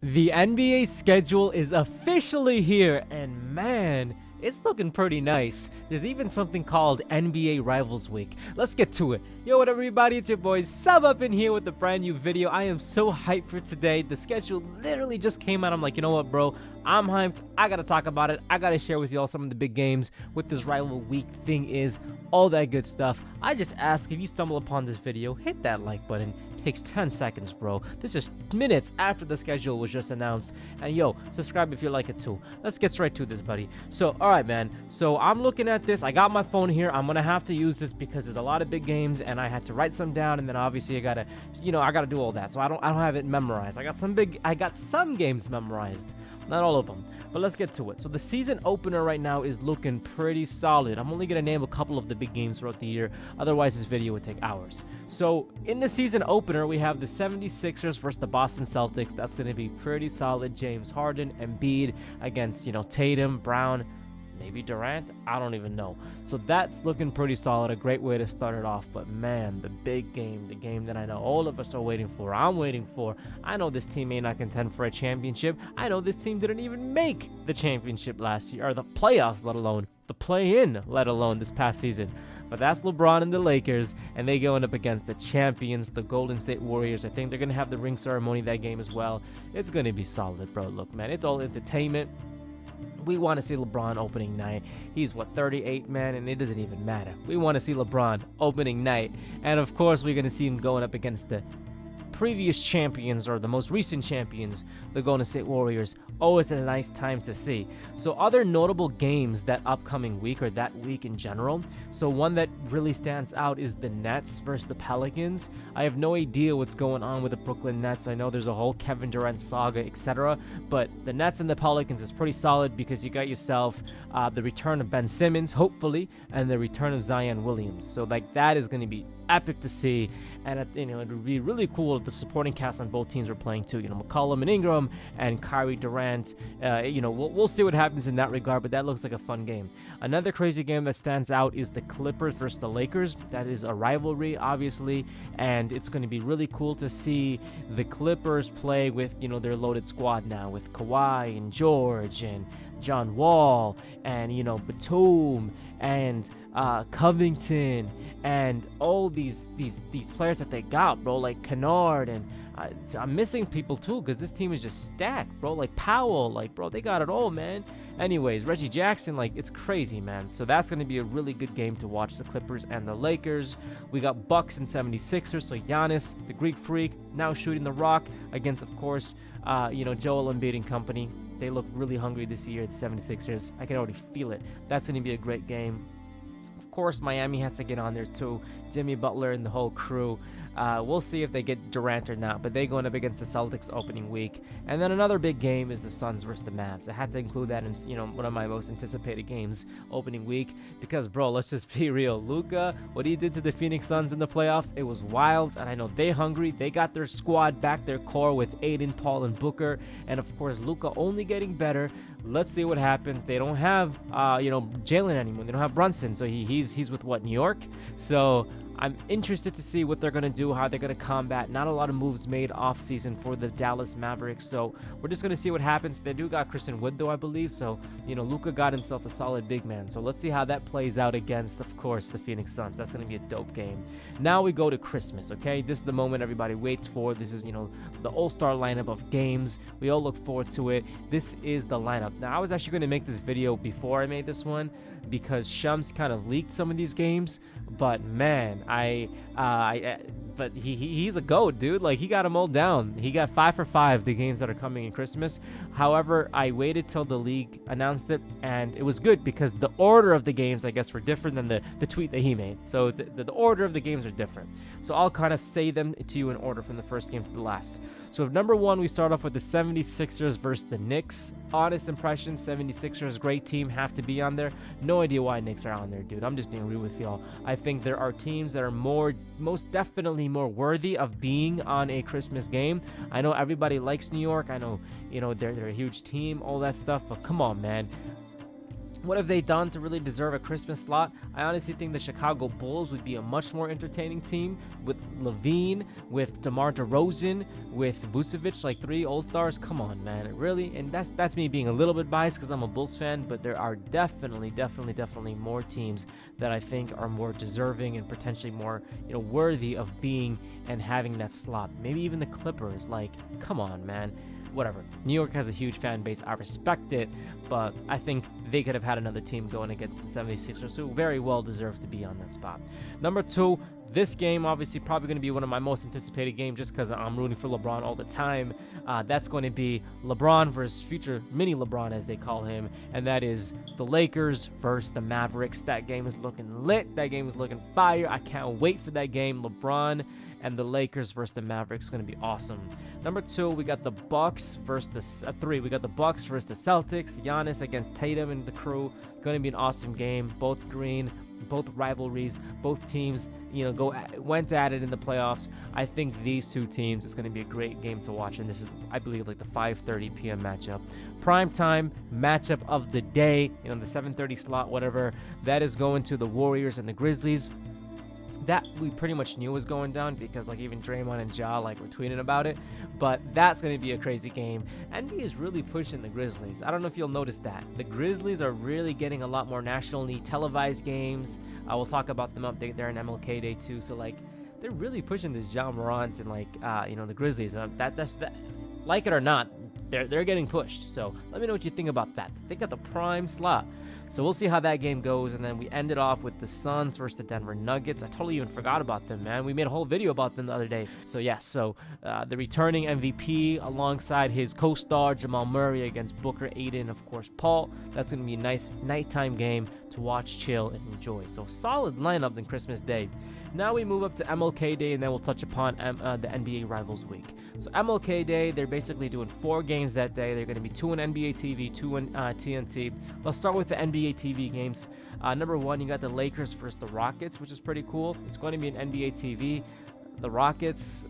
The NBA schedule is officially here, and man, it's looking pretty nice. There's even something called NBA Rivals Week. Let's get to it. Yo, what up, everybody? It's your boy Sub up in here with a brand new video. I am so hyped for today. The schedule literally just came out. I'm like, you know what, bro? I'm hyped. I gotta talk about it. I gotta share with y'all some of the big games, what this rival week thing is, all that good stuff. I just ask, if you stumble upon this video, hit that like button. It takes 10 seconds, bro. This is minutes after the schedule was just announced. And yo, subscribe if you like it too. Let's get straight to this, buddy. So, alright, man. So I'm looking at this. I got my phone here. I'm gonna have to use this because there's a lot of big games, and I had to write some down, and then obviously I gotta, I gotta do all that. So I don't have it memorized. I got some games memorized. Not all of them, but let's get to it. So the season opener right now is looking pretty solid. I'm only going to name a couple of the big games throughout the year. Otherwise, this video would take hours. So in the season opener, we have the 76ers versus the Boston Celtics. That's going to be pretty solid. James Harden, Embiid against, Tatum, Brown, maybe Durant. I don't even know. So that's looking pretty solid. A great way to start it off. But man, the big game, the game that I know all of us are waiting for, I'm waiting for. I know this team may not contend for a championship. I know this team didn't even make the championship last year, or the playoffs, let alone the play-in, let alone this past season. But that's LeBron and the Lakers, and they going up against the champions, the Golden State Warriors. I think they're going to have the ring ceremony that game as well. It's going to be solid, bro. Look, man, it's all entertainment. We want to see LeBron opening night. He's, 38, man, and it doesn't even matter. We want to see LeBron opening night. And, of course, we're going to see him going up against the previous champions, or the most recent champions, the Golden State Warriors. Always a nice time to see. So other notable games that upcoming week, or that week in general. So one that really stands out is the Nets versus the Pelicans. I have no idea what's going on with the Brooklyn Nets. I know there's a whole Kevin Durant saga, etc. But the Nets and the Pelicans is pretty solid because you got yourself the return of Ben Simmons, hopefully, and the return of Zion Williams. So that is going to be epic to see. And it would be really cool if the supporting cast on both teams were playing too. McCollum and Ingram and Kyrie Durant. We'll see what happens in that regard, but that looks like a fun game. Another crazy game that stands out is the Clippers versus the Lakers. That is a rivalry, obviously, and it's going to be really cool to see the Clippers play with, their loaded squad now, with Kawhi and George and John Wall and, Batum and Covington and all these players that they got, bro, like Kennard, and I'm missing people too because this team is just stacked, bro, like Powell, bro, they got it all, man. Anyways, Reggie Jackson, it's crazy, man. So that's going to be a really good game to watch, the Clippers and the Lakers. We got Bucks and 76ers, so Giannis, the Greek Freak, now shooting the rock against, of course, Joel Embiid and company. They look really hungry this year, the 76ers. I can already feel it. That's going to be a great game. Of course, Miami has to get on there too. Jimmy Butler and the whole crew. We'll see if they get Durant or not, but they going up against the Celtics opening week. And then another big game is the Suns versus the Mavs. I had to include that in, one of my most anticipated games opening week because, bro, let's just be real. Luka, what he did to the Phoenix Suns in the playoffs, it was wild, and I know they hungry. They got their squad back, their core with Aiden, Paul, and Booker, and of course Luka only getting better. Let's see what happens. They don't have, Jalen anymore. They don't have Brunson, so he's with New York. So I'm interested to see what they're going to do, how they're going to combat. Not a lot of moves made off-season for the Dallas Mavericks, so we're just going to see what happens. They do got Christian Wood, though, I believe, so, Luka got himself a solid big man. So let's see how that plays out against, of course, the Phoenix Suns. That's going to be a dope game. Now we go to Christmas, okay? This is the moment everybody waits for. This is, the all-star lineup of games. We all look forward to it. This is the lineup. Now, I was actually going to make this video before I made this one because Shams kind of leaked some of these games, but man, but he's a GOAT, dude. He got them all down. He got 5 for 5 the games that are coming in Christmas. However, I waited till the league announced it, and it was good because the order of the games, I guess, were different than the tweet that he made. So the order of the games are different. So I'll kind of say them to you in order from the first game to the last. So number one, we start off with the 76ers versus the Knicks. Honest impression, 76ers, great team, have to be on there. No idea why Knicks are on there, dude. I'm just being real with y'all. I think there are teams that are most definitely more worthy of being on a Christmas game. I know everybody likes New York. I know, they're a huge team, all that stuff. But come on, man. What have they done to really deserve a Christmas slot? I honestly think the Chicago Bulls would be a much more entertaining team with Levine, with DeMar DeRozan, with Vucevic, like 3 All-Stars. Come on, man, really? And that's me being a little bit biased because I'm a Bulls fan, but there are definitely more teams that I think are more deserving and potentially more, worthy of being and having that slot. Maybe even the Clippers. Like, come on, man. Whatever. New York has a huge fan base. I respect it, but I think they could have had another team going against the 76ers, who very well deserve to be on that spot. Number 2, this game obviously probably going to be one of my most anticipated games just because I'm rooting for LeBron all the time. That's going to be LeBron versus future mini LeBron, as they call him, and that is the Lakers versus the Mavericks. That game is looking lit. That game is looking fire. I can't wait for that game. LeBron and the Lakers versus the Mavericks is going to be awesome. Number 2, we got the Bucks versus the 3. We got the Bucks versus the Celtics. Giannis against Tatum and the crew. Going to be an awesome game. Both green, both rivalries, both teams, went at it in the playoffs. I think these two teams is going to be a great game to watch, and this is, I believe, like the 5:30 p.m. matchup. Primetime matchup of the day, the 7:30 slot, whatever. That is going to the Warriors and the Grizzlies. That we pretty much knew was going down because even Draymond and Ja were tweeting about it. But that's going to be a crazy game. NBA is really pushing the Grizzlies. I don't know if you'll notice that. The Grizzlies are really getting a lot more nationally televised games. I will talk about them up there in MLK Day too. So they're really pushing this Ja Morant and the Grizzlies. That's like it or not, they're getting pushed. So let me know what you think about that. They got the prime slot. So we'll see how that game goes, and then we ended off with the Suns versus the Denver Nuggets. I totally even forgot about them, man. We made a whole video about them the other day. So the returning MVP alongside his co-star Jamal Murray against Booker, Aiden, of course, Paul. That's going to be a nice nighttime game to watch, chill, and enjoy. So solid lineup than Christmas Day. Now we move up to MLK Day, and then we'll touch upon the NBA Rivals Week. So MLK Day, they're basically doing 4 games that day. They're going to be 2 on NBA TV, 2 on TNT. Let's start with the NBA TV games. Number 1, you got the Lakers versus the Rockets, which is pretty cool. It's going to be an NBA TV. The Rockets,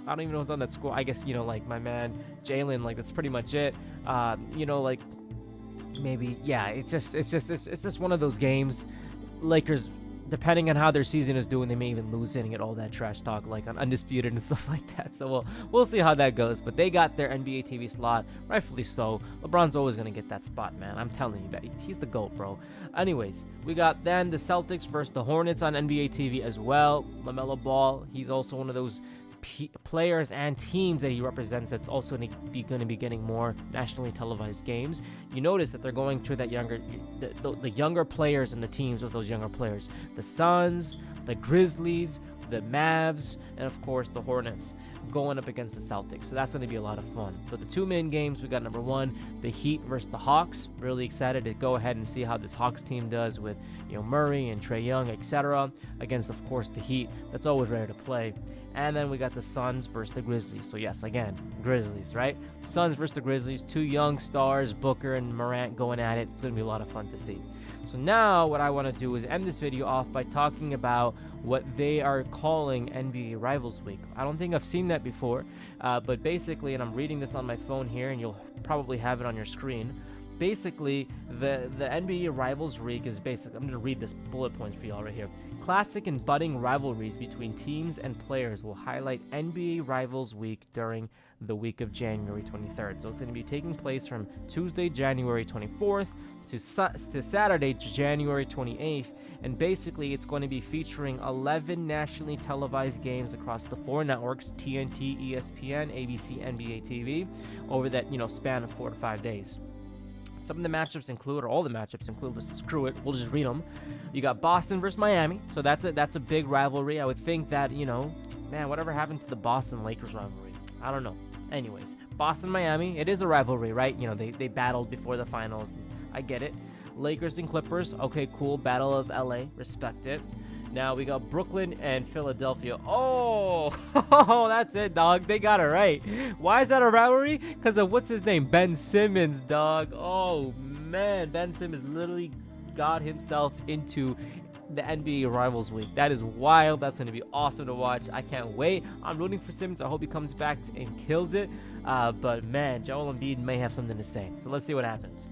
I don't even know who's on that score. I guess, my man Jalen, that's pretty much it. Maybe, yeah, it's just one of those games. Lakers, depending on how their season is doing, they may even lose and get all that trash talk on Undisputed and stuff like that. So we'll see how that goes. But they got their NBA TV slot, rightfully so. LeBron's always going to get that spot, man. I'm telling you that. He's the GOAT, bro. Anyways, we got then the Celtics versus the Hornets on NBA TV as well. LaMelo Ball, he's also one of those players and teams that he represents that's also going to be getting more nationally televised games. You notice that they're going to that the younger players and the teams of those younger players. The Suns, the Grizzlies, the Mavs, and of course the Hornets going up against the Celtics. So that's going to be a lot of fun. But the 2 main games, we got number 1, the Heat versus the Hawks. Really excited to go ahead and see how this Hawks team does with Murray and Trae Young, etc. against, of course, the Heat. That's always ready to play. And then we got the Suns versus the Grizzlies. So yes, again, Grizzlies, right? Suns versus the Grizzlies. 2 young stars, Booker and Morant, going at it. It's going to be a lot of fun to see. So now what I want to do is end this video off by talking about what they are calling NBA Rivals Week. I don't think I've seen that before, but basically, and I'm reading this on my phone here, and you'll probably have it on your screen. Basically, the NBA Rivals Week is basically, I'm going to read this bullet points for y'all right here. Classic and budding rivalries between teams and players will highlight NBA Rivals Week during the week of January 23rd. So it's going to be taking place from Tuesday, January 24th to Saturday, January 28th. And basically, it's going to be featuring 11 nationally televised games across the 4 networks, TNT, ESPN, ABC, NBA TV, over that, span of 4 to 5 days. Some of the matchups include, or all the matchups include, let's screw it, we'll just read them. You got Boston versus Miami, so that's a big rivalry. I would think that, man, whatever happened to the Boston-Lakers rivalry? I don't know. Anyways, Boston-Miami, it is a rivalry, right? They battled before the finals. I get it. Lakers and Clippers, okay, cool. Battle of LA, respect it. Now we got Brooklyn and Philadelphia. Oh, that's it, dog. They got it right. Why is that a rivalry? Because of what's his name? Ben Simmons, dog. Oh, man. Ben Simmons literally got himself into the NBA Rivals Week. That is wild. That's going to be awesome to watch. I can't wait. I'm rooting for Simmons. I hope he comes back and kills it. But, man, Joel Embiid may have something to say. So let's see what happens.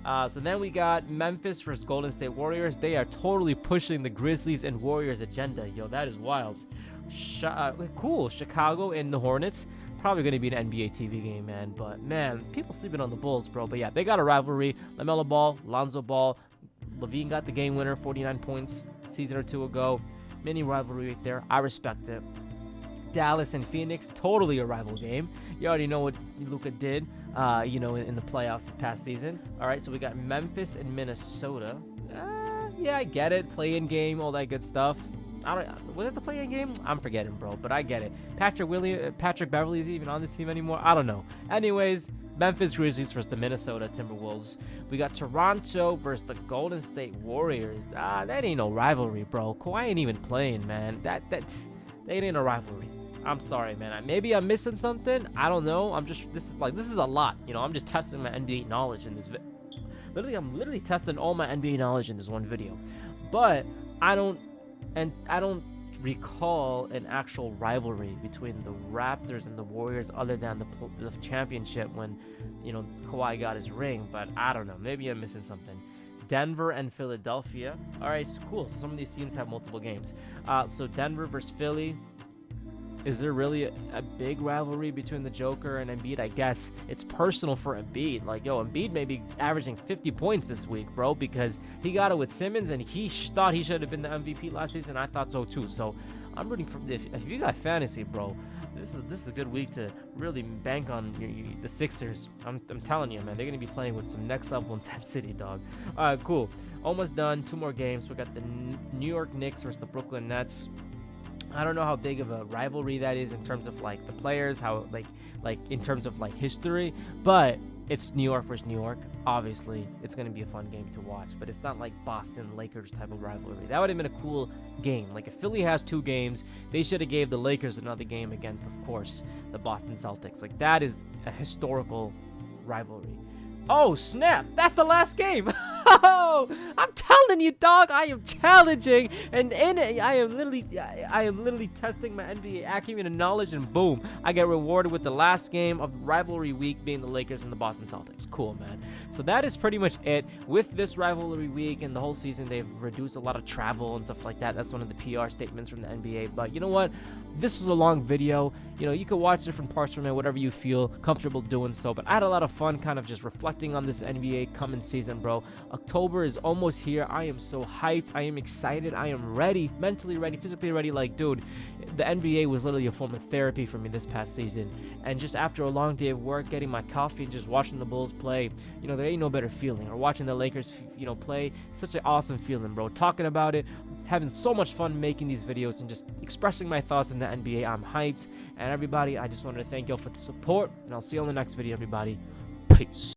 So then we got Memphis versus Golden State Warriors. They are totally pushing the Grizzlies and Warriors agenda. Yo, that is wild. Cool. Chicago and the Hornets. Probably going to be an NBA TV game, man. But, man, people sleeping on the Bulls, bro. But, yeah, they got a rivalry. LaMelo Ball, Lonzo Ball. Levine got the game winner, 49 points season or two ago. Mini rivalry right there. I respect it. Dallas and Phoenix, totally a rival game. You already know what Luka did, in the playoffs this past season. All right, so we got Memphis and Minnesota. Yeah, I get it. Play-in game, all that good stuff. Was it the play-in game? I'm forgetting, bro, but I get it. Patrick Beverly is even on this team anymore? I don't know. Anyways, Memphis Grizzlies versus the Minnesota Timberwolves. We got Toronto versus the Golden State Warriors. That ain't no rivalry, bro. Kawhi ain't even playing, man. That ain't a rivalry. I'm sorry, man. Maybe I'm missing something. I don't know. This is a lot. I'm just testing my NBA knowledge in this I'm literally testing all my NBA knowledge in this one video. But I don't recall an actual rivalry between the Raptors and the Warriors other than the championship when, Kawhi got his ring. But I don't know. Maybe I'm missing something. Denver and Philadelphia. All right, cool. So some of these teams have multiple games. So Denver versus Philly. Is there really a big rivalry between the Joker and Embiid? I guess it's personal for Embiid. Like, Embiid may be averaging 50 points this week, bro, because he got it with Simmons, and he thought he should have been the MVP last season. I thought so, too. So I'm rooting for if you got fantasy, bro, this is a good week to really bank on the Sixers. I'm telling you, man, they're going to be playing with some next-level intensity, dog. All right, cool. Almost done. 2 more games. We got the New York Knicks versus the Brooklyn Nets. I don't know how big of a rivalry that is in terms of like the players, how like in terms of like history, but it's New York versus New York. Obviously, it's going to be a fun game to watch, but it's not like Boston Lakers type of rivalry. That would have been a cool game. Like if Philly has 2 games, they should have gave the Lakers another game against, of course, the Boston Celtics. Like that is a historical rivalry. Oh, snap. That's the last game. I'm telling you, dog. I am challenging. And in it, I am literally testing my NBA acumen and knowledge. And boom, I get rewarded with the last game of rivalry week being the Lakers and the Boston Celtics. Cool, man. So that is pretty much it. With this rivalry week and the whole season, they've reduced a lot of travel and stuff like that. That's one of the PR statements from the NBA. But you know what? This was a long video. You could watch different parts from it, whatever you feel comfortable doing so. But I had a lot of fun kind of just reflecting on this NBA coming season, bro. October is almost here. I am so hyped. I am excited. I am ready, mentally ready, physically ready. Like, dude, the NBA was literally a form of therapy for me this past season. And just after a long day of work, getting my coffee and just watching the Bulls play, there ain't no better feeling. Or watching the Lakers, play. Such an awesome feeling, bro. Talking about it, having so much fun making these videos and just expressing my thoughts in the NBA. I'm hyped. And everybody, I just wanted to thank y'all for the support. And I'll see you on the next video, everybody. Peace.